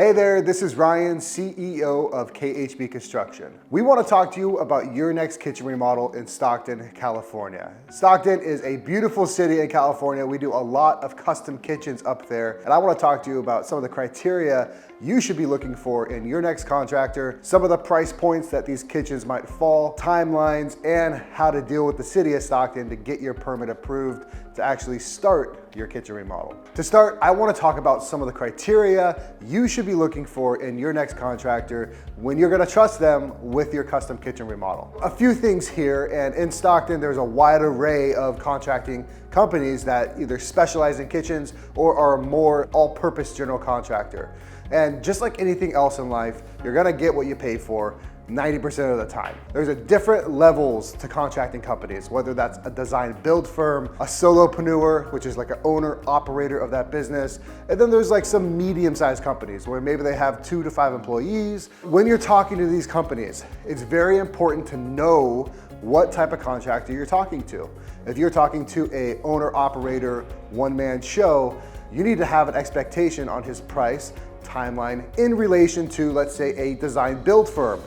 Hey there, this is Ryan, CEO of KHB Construction. We want to talk to you about your next kitchen remodel in Stockton, California. Stockton is a beautiful city in California. We do a lot of custom kitchens up there, and I want to talk to you about some of the criteria you should be looking for in your next contractor, some of the price points that these kitchens might fall, timelines, and how to deal with the city of Stockton to get your permit approved to actually start your kitchen remodel. To start, I want to talk about some of the criteria you should be looking for in your next contractor when you're going to trust them with your custom kitchen remodel. A few things here, and in Stockton there's a wide array of contracting companies that either specialize in kitchens or are a more all-purpose general contractor. And just like anything else in life, you're gonna get what you pay for 90% of the time. There's a different levels to contracting companies, whether that's a design build firm, a solopreneur, which is like an owner operator of that business. And then there's like some medium-sized companies where maybe they have 2 to 5 employees. When you're talking to these companies, it's very important to know what type of contractor you're talking to. If you're talking to a owner operator, one-man show, you need to have an expectation on his price, timeline in relation to, let's say, a design build firm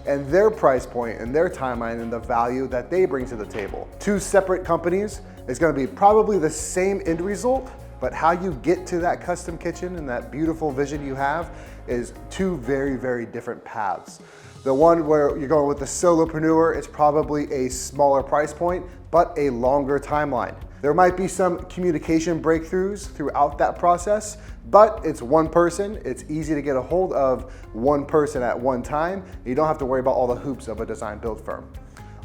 and their price point and their timeline and the value that they bring to the table. Two separate companies is going to be probably the same end result, but how you get to that custom kitchen and that beautiful vision you have is two very, very different paths. The one where you're going with the solopreneur, it's probably a smaller price point, but a longer timeline. There might be some communication breakthroughs throughout that process, but it's one person. It's easy to get a hold of one person at one time. You don't have to worry about all the hoops of a design build firm.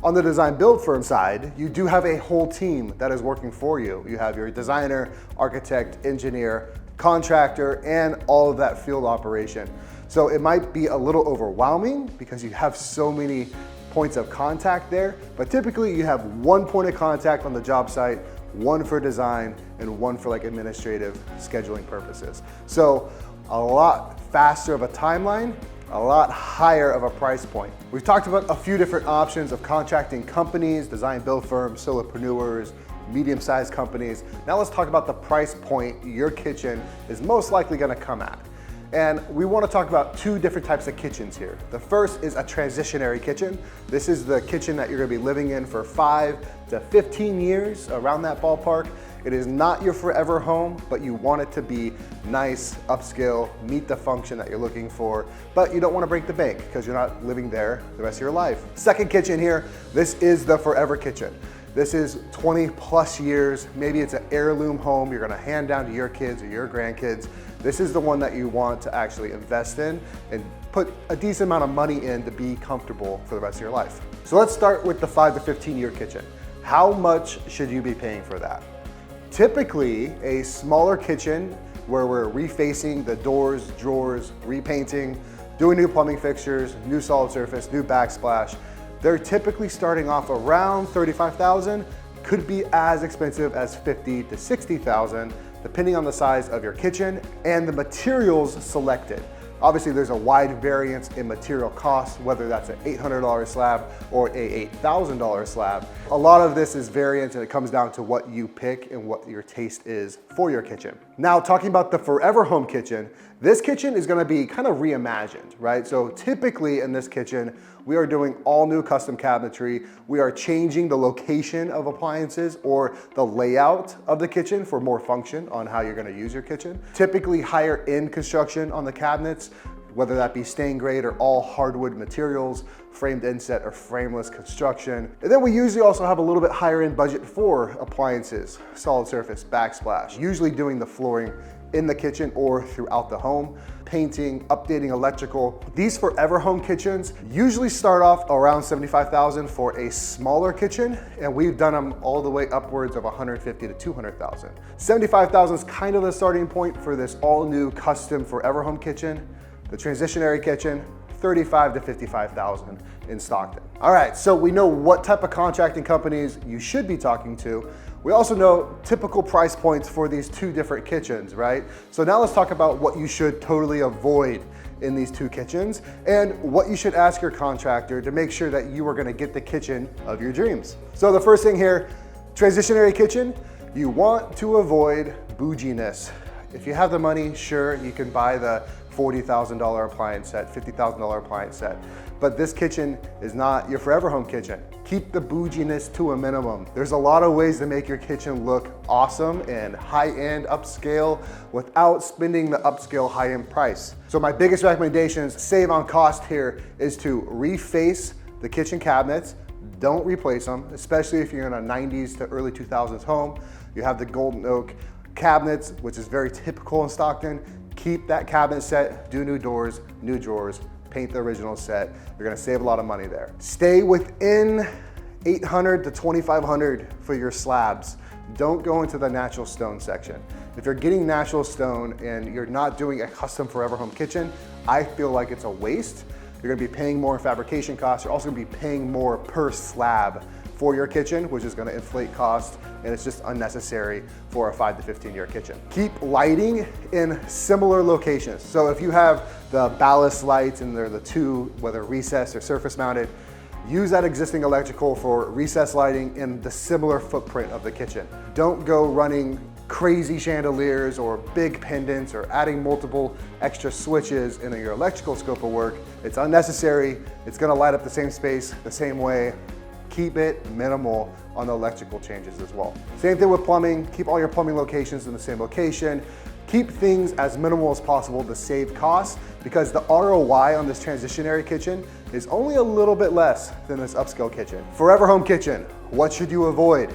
On the design build firm side, you do have a whole team that is working for you. You have your designer, architect, engineer, contractor, and all of that field operation. So it might be a little overwhelming because you have so many points of contact there, but typically you have one point of contact on the job site, one for design, and one for like administrative scheduling purposes. So a lot faster of a timeline, a lot higher of a price point. We've talked about a few different options of contracting companies, design build firms, solopreneurs, medium-sized companies. Now let's talk about the price point your kitchen is most likely gonna come at. And we want to talk about two different types of kitchens here. The first is a transitionary kitchen. This is the kitchen that you're going to be living in for 5 to 15 years, around that ballpark. It is not your forever home, but you want it to be nice, upscale, meet the function that you're looking for, but you don't want to break the bank because you're not living there the rest of your life. Second kitchen here, this is the forever kitchen. This is 20 plus years. Maybe it's an heirloom home you're gonna hand down to your kids or your grandkids. This is the one that you want to actually invest in and put a decent amount of money in to be comfortable for the rest of your life. So let's start with the 5 to 15 year kitchen. How much should you be paying for that? Typically, a smaller kitchen where we're refacing the doors, drawers, repainting, doing new plumbing fixtures, new solid surface, new backsplash, they're typically starting off around $35,000, could be as expensive as $50,000 to $60,000, depending on the size of your kitchen and the materials selected. Obviously, there's a wide variance in material costs, whether that's an $800 slab or a $8,000 slab. A lot of this is variance, and it comes down to what you pick and what your taste is for your kitchen. Now, talking about the forever home kitchen, this kitchen is gonna be kind of reimagined, right? So typically in this kitchen, we are doing all new custom cabinetry. We are changing the location of appliances or the layout of the kitchen for more function on how you're gonna use your kitchen. Typically higher end construction on the cabinets, whether that be stain grade or all hardwood materials, framed inset or frameless construction. And then we usually also have a little bit higher end budget for appliances, solid surface, backsplash, usually doing the flooring in the kitchen or throughout the home, painting, updating electrical. These forever home kitchens usually start off around $75,000 for a smaller kitchen, and we've done them all the way upwards of $150,000 to $200,000. $75,000 is kind of the starting point for this all new custom forever home kitchen. The transitionary kitchen, $35,000 to $55,000 in Stockton. All right, so we know what type of contracting companies you should be talking to. We also know typical price points for these two different kitchens, right? So now let's talk about what you should totally avoid in these two kitchens and what you should ask your contractor to make sure that you are gonna get the kitchen of your dreams. So the first thing here, transitionary kitchen, you want to avoid bouginess. If you have the money, sure, you can buy the $40,000 appliance set, $50,000 appliance set. But this kitchen is not your forever home kitchen. Keep the bouginess to a minimum. There's a lot of ways to make your kitchen look awesome and high-end upscale without spending the upscale high-end price. So my biggest recommendations, save on cost here, is to reface the kitchen cabinets. Don't replace them, especially if you're in a 90s to early 2000s home. You have the golden oak cabinets, which is very typical in Stockton. Keep that cabinet set, do new doors, new drawers, paint the original set. You're gonna save a lot of money there. Stay within $800 to $2,500 for your slabs. Don't go into the natural stone section. If you're getting natural stone and you're not doing a custom forever home kitchen, I feel like it's a waste. You're gonna be paying more in fabrication costs. You're also gonna be paying more per slab for your kitchen, which is gonna inflate cost, and it's just unnecessary for a 5 to 15-year kitchen. Keep lighting in similar locations. So if you have the ballast lights and they're the two, whether recessed or surface mounted, use that existing electrical for recessed lighting in the similar footprint of the kitchen. Don't go running crazy chandeliers or big pendants or adding multiple extra switches in your electrical scope of work. It's unnecessary. It's gonna light up the same space the same way. Keep it minimal on the electrical changes as well. Same thing with plumbing. Keep all your plumbing locations in the same location. Keep things as minimal as possible to save costs, because the ROI on this transitionary kitchen is only a little bit less than this upscale kitchen. Forever home kitchen, what should you avoid?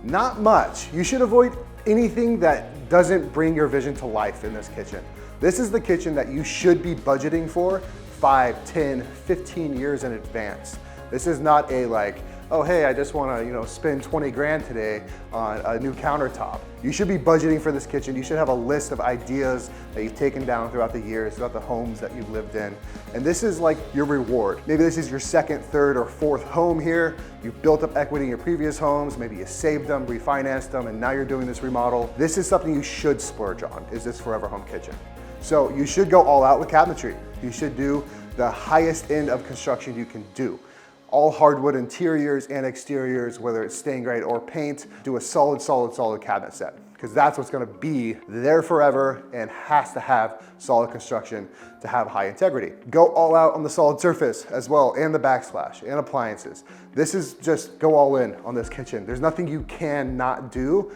Not much. You should avoid anything that doesn't bring your vision to life in this kitchen. This is the kitchen that you should be budgeting for 5, 10, 15 years in advance. This is not a like, oh hey, I just wanna spend 20 grand today on a new countertop. You should be budgeting for this kitchen. You should have a list of ideas that you've taken down throughout the years, throughout the homes that you've lived in. And this is like your reward. Maybe this is your second, third, or fourth home here. You've built up equity in your previous homes. Maybe you saved them, refinanced them, and now you're doing this remodel. This is something you should splurge on, is this forever home kitchen. So you should go all out with cabinetry. You should do the highest end of construction you can do. All hardwood interiors and exteriors, whether it's stain grade or paint, do a solid cabinet set, because that's what's gonna be there forever and has to have solid construction to have high integrity. Go all out on the solid surface as well, and the backsplash and appliances. This is just go all in on this kitchen. There's nothing you cannot do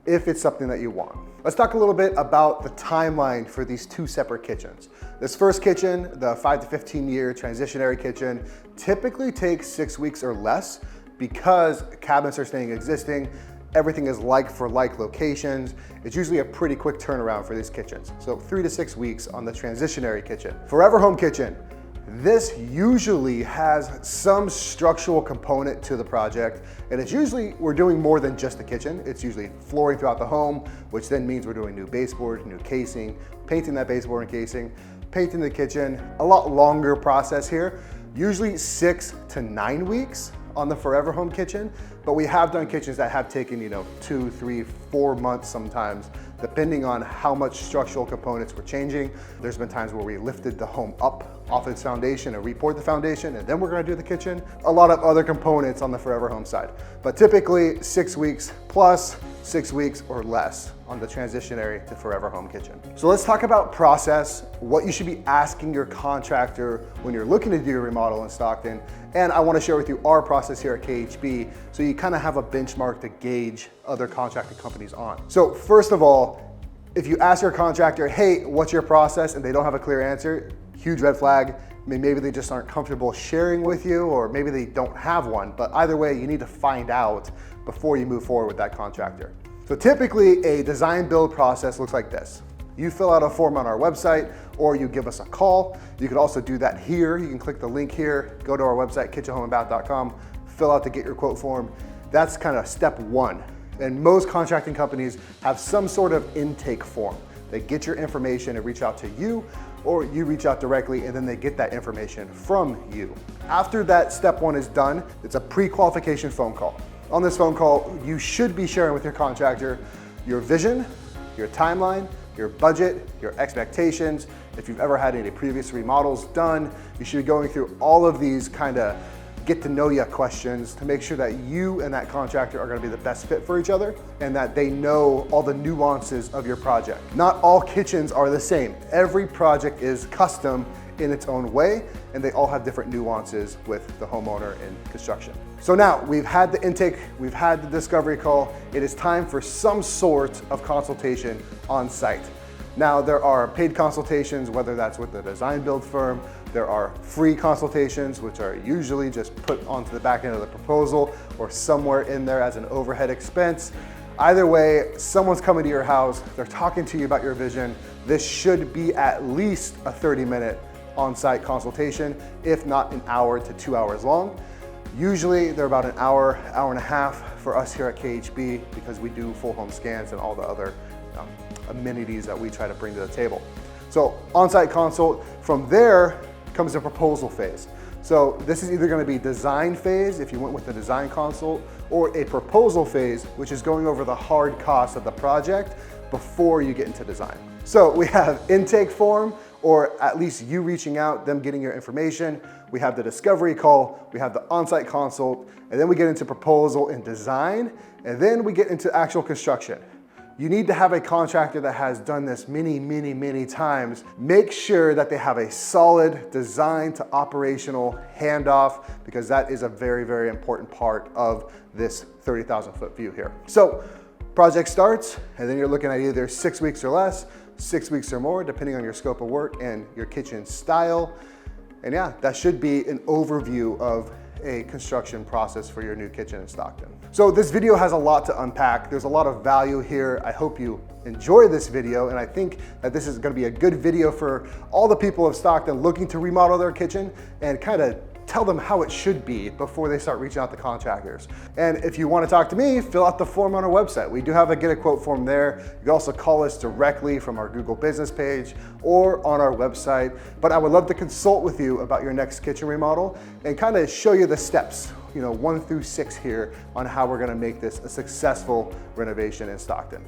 if it's something that you want. Let's talk a little bit about the timeline for these two separate kitchens. This first kitchen, the 5 to 15 year transitionary kitchen, typically takes 6 weeks or less because cabinets are staying existing. Everything is like for like locations. It's usually a pretty quick turnaround for these kitchens. So 3 to 6 weeks on the transitionary kitchen. Forever home kitchen. This usually has some structural component to the project, and it's usually, we're doing more than just the kitchen. It's usually flooring throughout the home, which then means we're doing new baseboard, new casing, painting that baseboard and casing, painting the kitchen. A lot longer process here, usually 6 to 9 weeks on the forever home kitchen, but we have done kitchens that have taken 2, 3, 4 months sometimes, depending on how much structural components we're changing. There's been times where we lifted the home up off its foundation and repoured the foundation, and then we're gonna do the kitchen. A lot of other components on the forever home side, but typically 6 weeks plus, 6 weeks or less on the transitionary to forever home kitchen. So let's talk about process, what you should be asking your contractor when you're looking to do your remodel in Stockton. And I wanna share with you our process here at KHB, so you kind of have a benchmark to gauge other contracting companies on. So first of all, if you ask your contractor, hey, what's your process? And they don't have a clear answer, huge red flag. Maybe they just aren't comfortable sharing with you, or maybe they don't have one, but either way, you need to find out before you move forward with that contractor. So typically a design build process looks like this. You fill out a form on our website, or you give us a call. You could also do that here. You can click the link here, go to our website, kitchenhomeandbath.com, fill out the get your quote form. That's kind of step one. And most contracting companies have some sort of intake form. They get your information and reach out to you, or you reach out directly and then they get that information from you. After that step one is done, it's a pre-qualification phone call. On this phone call, you should be sharing with your contractor your vision, your timeline, your budget, your expectations. If you've ever had any previous remodels done, you should be going through all of these kind of get to know you questions to make sure that you and that contractor are gonna be the best fit for each other and that they know all the nuances of your project. Not all kitchens are the same. Every project is custom in its own way, and they all have different nuances with the homeowner in construction. So now we've had the intake, we've had the discovery call. It is time for some sort of consultation on site. Now there are paid consultations, whether that's with the design build firm. There are free consultations, which are usually just put onto the back end of the proposal or somewhere in there as an overhead expense. Either way, someone's coming to your house, they're talking to you about your vision. This should be at least a 30-minute on-site consultation, if not an hour to 2 hours long. Usually they're about an hour, hour and a half for us here at KHB because we do full home scans and all the other amenities that we try to bring to the table. So on-site consult, from there comes the proposal phase. So this is either going to be design phase if you went with the design consult, or a proposal phase, which is going over the hard costs of the project before you get into design. So we have intake form, or at least you reaching out, them getting your information. We have the discovery call, we have the on-site consult, and then we get into proposal and design, and then we get into actual construction. You need to have a contractor that has done this many times. Make sure that they have a solid design to operational handoff, because that is a very important part of this 30,000 foot view here. So project starts, and then you're looking at either 6 weeks or less, 6 weeks or more, depending on your scope of work and your kitchen style. And yeah, that should be an overview of a construction process for your new kitchen in Stockton. So this video has a lot to unpack. There's a lot of value here. I hope you enjoy this video, and I think that this is gonna be a good video for all the people of Stockton looking to remodel their kitchen and kind of tell them how it should be before they start reaching out to contractors. And if you want to talk to me, fill out the form on our website. We do have a get a quote form there. You can also call us directly from our Google business page or on our website. But I would love to consult with you about your next kitchen remodel and kind of show you the steps, 1 through 6 here on how we're going to make this a successful renovation in Stockton.